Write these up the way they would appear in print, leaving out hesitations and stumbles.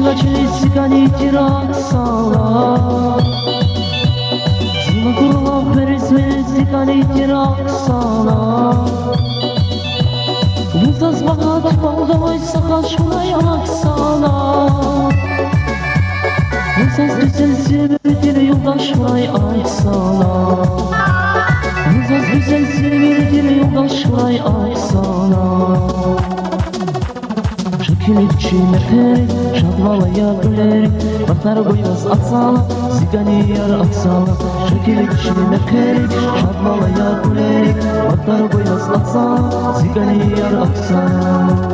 Начали цыганить Роксала, Злокурлав пересмели цыганить Роксала. Муза збагато повдовой сахашкулай Оксана. Муза здüzel sevirdir yoldaşkulay Оксана. Muzaz güzel sevirdir yoldaşkulay Оксана. Şekillikçi meterik, şadvalaya gülerik, baklar koymaz atsala, zigani yar atsala. Şekillikçi meterik, şadvalaya gülerik, baklar koymaz atsala, zigani yar atsala.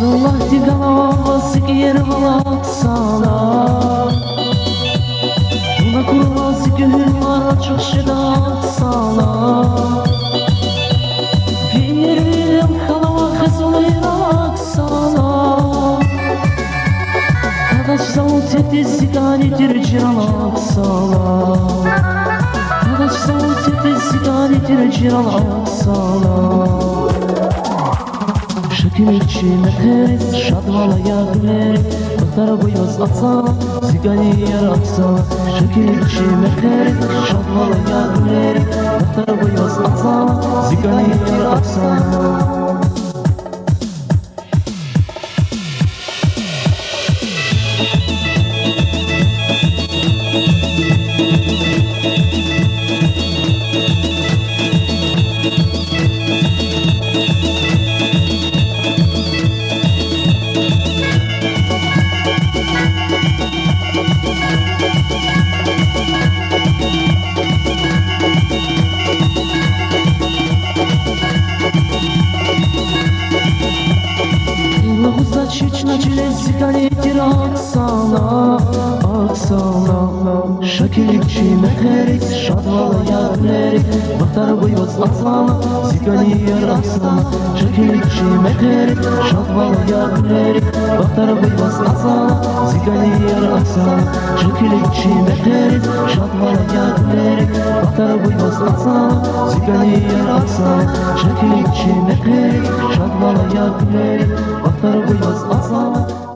Allah digana sikir halak sala. Ona kurulası gönül var çok şedat sala. Veririm kalama kızılıyrak sala. Kadaş zavut etti siganidir ciralak sala. Kadaş zavut etti siganidir ciralak sala. Şekillikçi meterik, şadvalaya gülerik, baklar koymaz atsala, zigani yar atsala. Şekillikçi meterik, şadvalaya gülerik, baklar koymaz atsala, zigani yar atsala. Чуть начали сиганить Оксана, Оксана. Şekillikçi meterik, şadvalaya gülerik, baklar koymaz atsala, zigani yar atsala. Şekillikçi meterik, şadvalaya gülerik, baklar koymaz atsala, zigani yar atsala. Şekillikçi meterik, şadvalaya gülerik, baklar koymaz atsala, zigani yar atsala. Şekillikçi meterik, şadvalaya gülerik, baklar koymaz atsala.